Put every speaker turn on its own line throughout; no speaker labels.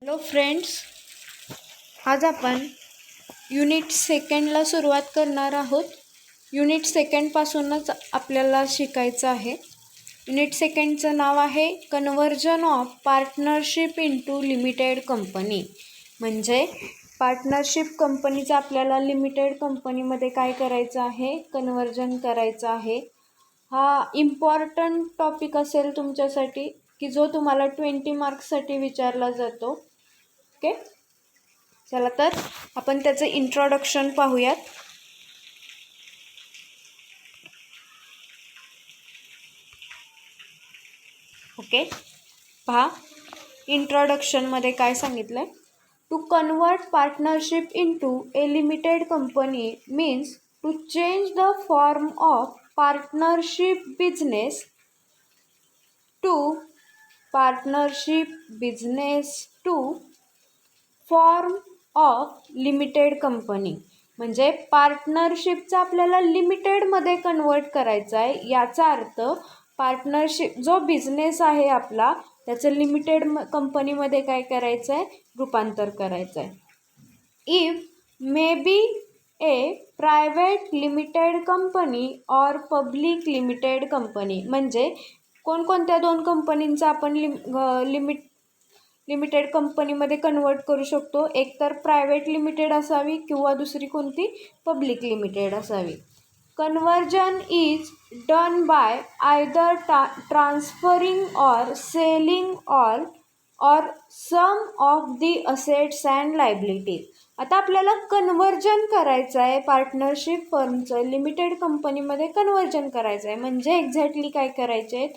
Hello friends, आज आपण unit सेकंडला सुरुवात करणार आहोत. युनिट सेकंडपासूनच आपल्याला शिकायचं आहे. युनिट सेकंडचं नाव आहे conversion of partnership into limited company. म्हणजे पार्टनरशिप कंपनीचं आपल्याला लिमिटेड कंपनीमध्ये काय करायचं आहे, कन्व्हर्जन करायचं आहे. हा इम्पॉर्टंट टॉपिक असेल तुमच्यासाठी की जो तुम्हाला 20 मार्क्ससाठी विचारला जातो. ओके, चला तर आपण त्याचं इंट्रोडक्शन पाहूयात. ओके, पहा इंट्रोडक्शनमध्ये काय सांगितलं आहे. To convert partnership into a limited company means to change the form of partnership business to form of limited company. म्हणजे पार्टनरशिपचा आपल्याला लिमिटेडमध्ये कन्वर्ट करायचा आहे. याचा अर्थ पार्टनरशिप जो बिझनेस आहे आपला, त्याचं लिमिटेड कंपनीमध्ये काय करायचं आहे, रूपांतर करायचं आहे. If may be A private limited company और पब्लिक लिमिटेड कंपनी. म्हणजे कोणकोणत्या दोन कंपनींचं आपण लिमिटेड कंपनीमध्ये कन्वर्ट करू शकतो. एक तर प्रायव्हेट लिमिटेड असावी किंवा दुसरी कोणती पब्लिक लिमिटेड असावी. Conversion is done by either transferring और सेलिंग ऑल और some of the assets and liabilities. आता आपल्याला कन्वर्जन करायचं आहे, पार्टनरशिप फर्मचं लिमिटेड कंपनीमध्ये कन्वर्जन करायचं आहे. म्हणजे एक्झॅक्टली काय करायचे आहेत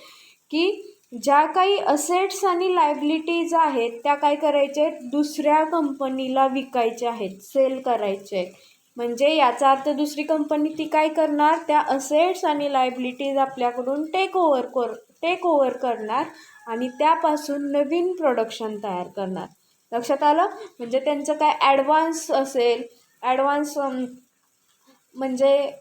की ज्या काही असेट्स आणि लायबिलिटीज आहेत त्या काय करायचे आहेत, दुसऱ्या कंपनीला विकायचे आहेत, सेल करायचे आहेत. म्हणजे याचा अर्थ दुसरी कंपनी ती काय करणार, त्या असेट्स आणि लायबिलिटीज आपल्याकडून टेक ओव्हर करणार आणि त्यापासून नवीन प्रोडक्शन तयार करणार. लक्षात आलं. म्हणजे त्यांचं काय ॲडव्हान्स असेल, ॲडव्हान्स म्हणजे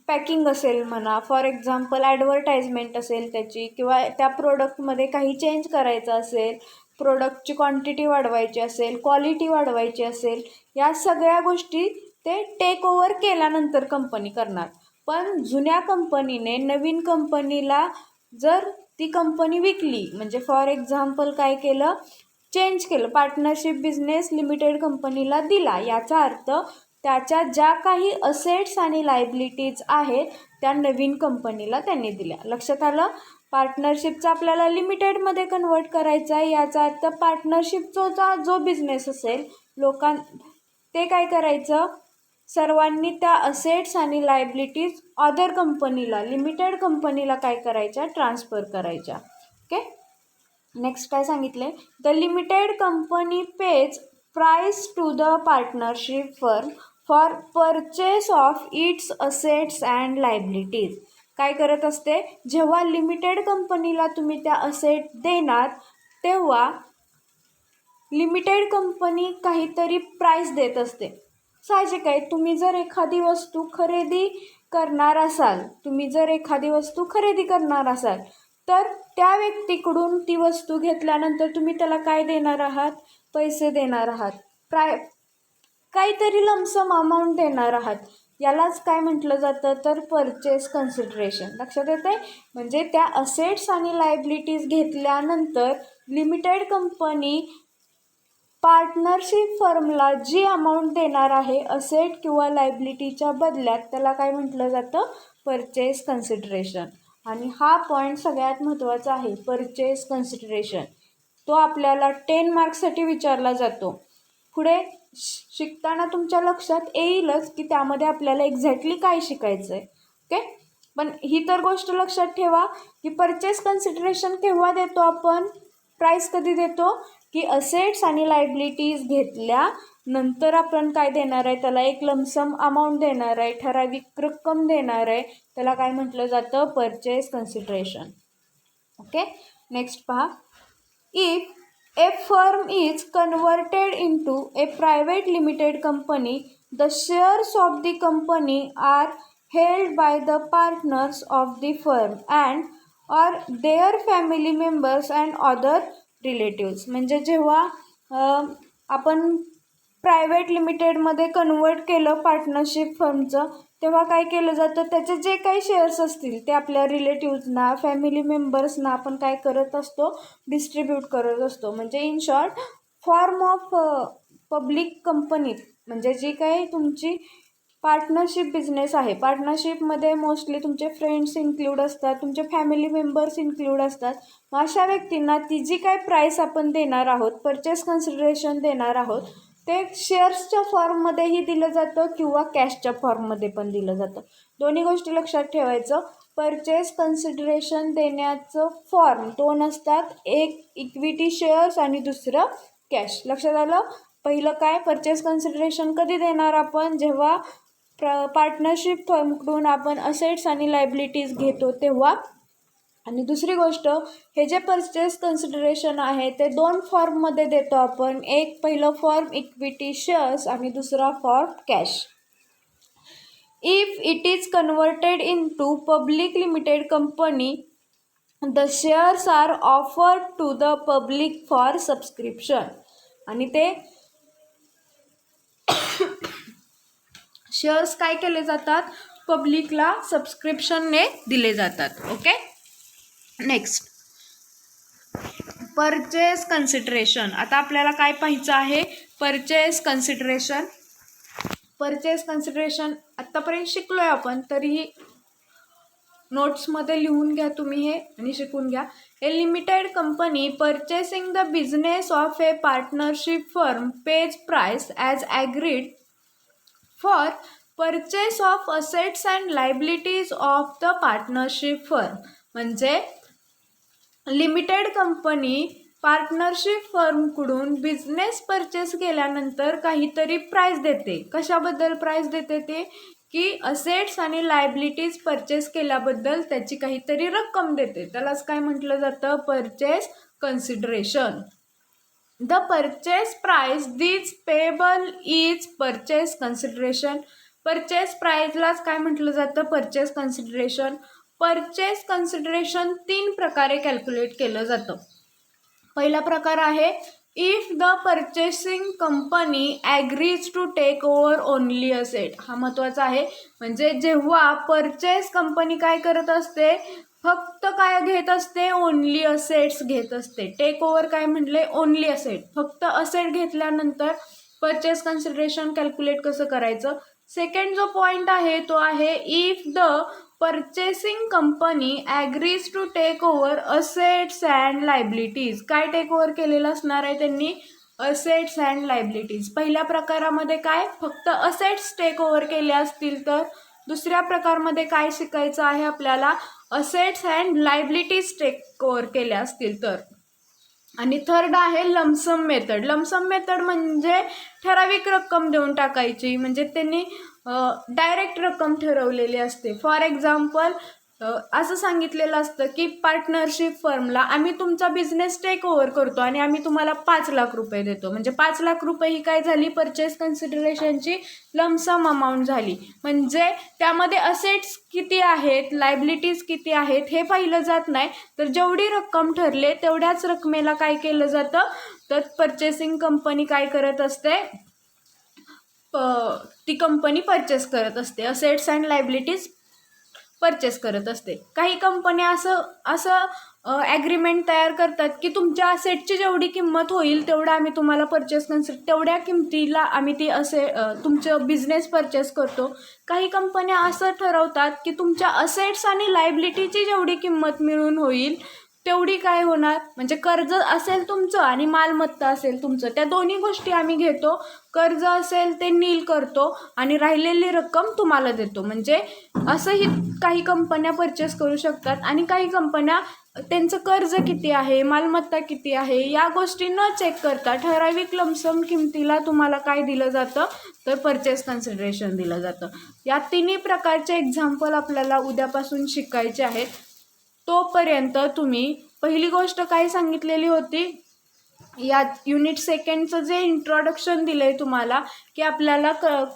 पॅकिंग असेल म्हणा, फॉर एक्झाम्पल ॲडव्हर्टाइजमेंट असेल त्याची, किंवा त्या प्रोडक्टमध्ये काही चेंज करायचं असेल, प्रोडक्टची क्वांटिटी वाढवायची असेल, क्वालिटी वाढवायची असेल, या सगळ्या गोष्टी ते टेक ओव्हर केल्यानंतर कंपनी करणार. पण जुन्या कंपनीने नवीन कंपनीला जर ती कंपनी विकली, म्हणजे फॉर एक्झाम्पल काय केलं, चेंज केलं, पार्टनरशिप बिझनेस लिमिटेड कंपनीला दिला, याचा अर्थ त्याच्या ज्या काही असेट्स आणि लायबिलिटीज आहेत त्या नवीन कंपनीला त्यांनी दिल्या. लक्षात आलं. पार्टनरशिपचा आपल्याला लिमिटेडमध्ये कन्वर्ट करायचा आहे. याचा अर्थ पार्टनरशिपचा जो बिझनेस असेल ते काय करायचं, सर्वांनी त्या असेट्स आणि लायबिलिटीज अदर कंपनीला, लिमिटेड कंपनीला काय करायच्या, ट्रान्सफर करायच्या. ओके, नेक्स्ट काय सांगितले, the limited company pays price to the partnership firm for purchase of its assets and liabilities. काय करत असते, जेव्हा लिमिटेड कंपनीला तुम्ही त्या असेट देणार तेव्हा लिमिटेड कंपनी काहीतरी प्राईस देत असते. साहजिक आहे. तुम्ही जर एखादी वस्तू खरेदी करणार असाल तर त्या व्यक्तीकडून ती वस्तू घेतल्यानंतर तुम्ही त्याला काय देणार आहात, पैसे देणार आहात, काहीतरी लमसम अमाऊंट देणार आहात. यालाच काय म्हटलं जातं तर परचेस कन्सिडरेशन. लक्षात येते. म्हणजे त्या असेट्स आणि लायबिलिटीज घेतल्यानंतर लिमिटेड कंपनी पार्टनरशिप फर्मला जी अमाऊंट देणार आहे असेट किंवा लायबिलिटीच्या बदल्यात, त्याला काय म्हटलं जातं, परचेस कन्सिडरेशन. आणि हा पॉईंट सगळ्यात महत्त्वाचा आहे, परचेस कन्सिडरेशन. तो आपल्याला 10 मार्क्ससाठी विचारला जातो. पुढे शिकताना तुमच्या लक्षात येईलच की त्यामध्ये आपल्याला एक्झॅक्टली काय शिकायचं आहे. ओके, पण ही तर गोष्ट लक्षात ठेवा की परचेस कन्सिडरेशन केव्हा देतो आपण, प्राईस कधी देतो की असेट्स आणि लायबिलिटीज घेतल्यानंतर आपण काय देणार आहे, त्याला एक लमसम अमाऊंट देणार आहे, ठराविक रक्कम देणार आहे, त्याला काय म्हटलं जातं, परचेस कन्सिडरेशन. ओके, नेक्स्ट पहा. If a firm is converted into a private limited company, the shares of the company are held by the partners of the firm and or their family members and other relatives. म्हणजे जेव्हा आपण private लिमिटेडमध्ये convert केलं partnership फर्मचं, तेव्हा काय केलं जातं, त्याचे जे काही शेअर्स असतील ते आपल्या रिलेटिव्हजना, फॅमिली मेंबर्सना आपण काय करत असतो, डिस्ट्रीब्यूट करत असतो. म्हणजे in short form of public company, म्हणजे जी काही तुमची पार्टनरशिप बिझनेस आहे, पार्टनरशिपमध्ये मोस्टली तुमचे फ्रेंड्स इन्क्लूड असतात, तुमचे फॅमिली मेंबर्स इन्क्लूड असतात. मग अशा व्यक्तींना ती जी काय प्राईस आपण देणार आहोत, परचेस कन्सिडरेशन देणार आहोत, ते शेअर्सच्या फॉर्ममध्येही दिलं जातं किंवा कॅशच्या फॉर्ममध्ये पण दिलं जातं. दोन्ही गोष्टी लक्षात ठेवायचं. परचेस कन्सिडरेशन देण्याचं फॉर्म दोन असतात, एक इक्विटी शेअर्स आणि दुसरं कॅश. लक्षात आलं. पहिलं काय, परचेस कन्सिडरेशन कधी देणार आपण, जेव्हा पार्टनरशिप फर्मकडून आपण असेट्स आणि लायबिलिटीज घेतो तेव्हा. आणि दुसरी गोष्ट, हे जे परचेस कन्सिडरेशन आहे ते दोन फॉर्ममध्ये देतो आपण. एक पहिलं फॉर्म इक्विटी शेअर्स आणि दुसरा form cash. If it is converted into public limited company, the shares are offered to the public for subscription. आणि ते शेअर्स काय केले जातात, पब्लिकला सबस्क्रिप्शनने दिले जातात. ओके. Next, purchase consideration. आता आपल्याला काय पाहायचं आहे, परचेस कन्सिडरेशन. परचेस कन्सिडरेशन आत्तापर्यंत शिकलो आहे आपण, तरीही नोट्समध्ये लिहून घ्या तुम्ही हे आणि शिकून घ्या. A limited company purchasing the business of a partnership firm pays price as agreed for purchase of assets and liabilities of the partnership firm. म्हणजे लिमिटेड कंपनी पार्टनरशिप फर्मकडून बिझनेस परचेस केल्यानंतर काहीतरी प्राईस देते. कशाबद्दल प्राईस देते ते, की assets आणि लायबिलिटीज परचेस केल्याबद्दल त्याची काहीतरी रक्कम देते. त्यालाच काय म्हटलं जातं, purchase consideration. The purchase price this payable is purchase consideration. Purchase प्राइसलाच काय म्हटलं जातं, परचेस कन्सिडरेशन. परचेस कन्सिडरेशन 3 प्रकारे कॅल्क्युलेट केलं जातं. पहिला प्रकार आहे, if the purchasing company agrees to take over only asset. हा महत्त्वाचा आहे. म्हणजे जेव्हा परचेस कंपनी काय करत असते, फक्त काय घेत असते, ओनली असेट्स घेत असते. टेक ओव्हर काय म्हटले, ओनली असेट. फक्त असेट घेतल्यानंतर परचेस कन्सिडरेशन कॅल्क्युलेट कसं करायचं. सेकंड जो पॉईंट आहे तो आहे, if the purchasing company agrees to take over assets and liabilities. काय टेक ओव्हर केलेलं असणार आहे त्यांनी, असेट्स अँड लायबिलिटीज. पहिल्या प्रकारामध्ये काय, फक्त असेट्स टेक ओव्हर केले असतील तर. दुसऱ्या प्रकारमध्ये काय शिकायचं आहे आपल्याला, assets and liabilities take over केल्या असतील तर. आणि थर्ड आहे लमसम मेथड. लमसम मेथड म्हणजे ठराविक रक्कम देऊन टाकायची, म्हणजे त्यांनी डायरेक्ट रक्कम ठरवलेली असते. फॉर एक्झाम्पल असं सांगितलेलं असतं की पार्टनरशिप फर्मला आम्ही तुमचा बिझनेस टेक ओव्हर करतो आणि आम्ही तुम्हाला 5 लाख रुपये देतो. म्हणजे 5 लाख रुपये ही काय झाली, परचेस कन्सिडरेशनची लमसम अमाऊंट झाली. म्हणजे त्यामध्ये असेट्स किती आहेत, लायबिलिटीज किती आहेत हे पाहिलं जात नाही, तर जेवढी रक्कम ठरले तेवढ्याच रकमेला काय केलं जातं, तर परचेसिंग कंपनी काय करत असते, ती कंपनी परचेस करत असते, असेट्स अँड लायबिलिटीज परचेस करत असते. काही कंपन्या असं ॲग्रीमेंट तयार करतात की तुमच्या असेटची जेवढी किंमत होईल तेवढं आम्ही तुम्हाला परचेस तेवढ्या किमतीला आम्ही ती तुमचं बिझनेस परचेस करतो. काही कंपन्या असं ठरवतात की तुमच्या असेट्स आणि लायबिलिटीची जेवढी किंमत मिळून होईल तेवढी काय होणार, म्हणजे कर्ज असेल तुमचं आणि मालमत्ता असेल तुमचं, त्या दोन्ही गोष्टी आम्ही घेतो. कर्ज असेल ते नील करतो आणि राहिलेली रक्कम तुम्हाला देतो. म्हणजे असंही काही कंपन्या परचेस करू शकतात. आणि काही कंपन्या त्यांचं कर्ज किती आहे, मालमत्ता किती आहे या गोष्टी न चेक करता ठराविक लमसम किमतीला तुम्हाला काय दिलं जातं, तर परचेस कन्सिडरेशन दिलं जातं. या तिन्ही प्रकारचे एक्झाम्पल आपल्याला उद्यापासून शिकायचे आहेत. तोपर्यंत तुम्ही पहिली गोष्ट काय सांगितलेली होती, या युनिट सेकंडचं जे इंट्रोडक्शन दिलं आहे तुम्हाला की आपल्याला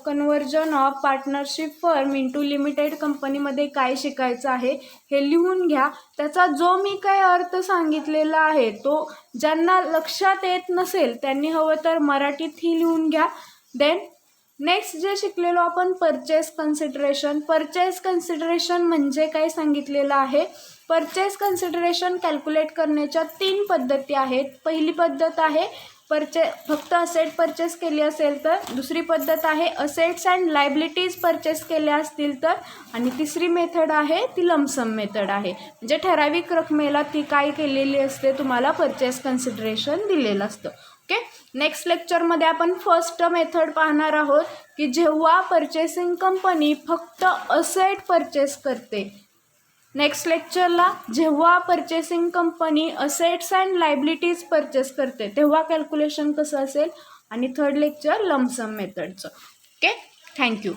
conversion of partnership firm into limited कंपनीमध्ये काय शिकायचं आहे हे लिहून घ्या. त्याचा जो मी काही अर्थ सांगितलेला आहे तो ज्यांना लक्षात येत नसेल त्यांनी हवं तर मराठीतही लिहून घ्या. देन नेक्स्ट जे शिकलेलो आपण परचेस कन्सिडरेशन. परचेस कन्सिडरेशन म्हणजे काय सांगितलेलं आहे. परचेस कन्सिडरेशन कॅल्क्युलेट करण्याच्या 3 पद्धती आहेत. पहिली पद्धत आहे फक्त असेट परचेस केली असेल तर, दुसरी पद्धत आहे असेट्स अँड लायबिलिटीज परचेस केल्या असतील तर, आणि तिसरी मेथड आहे ती लमसम मेथड आहे. म्हणजे ठराविक रकमेला ती काय केलेली असते तुम्हाला परचेस कन्सिडरेशन दिलेलं असतं. ओके. नेक्स्ट लेक्चरमध्ये आपण फर्स्ट मेथड पाहणार आहोत की जेव्हा परचेसिंग कंपनी फक्त असेट परचेस करते. नेक्स्ट लेक्चरला जेव्हा purchasing company assets and liabilities purchase करते तेव्हा कॅल्क्युलेशन कसं असेल, आणि थर्ड लेक्चर लमसम मेथडचं. ओके. थँक्यू.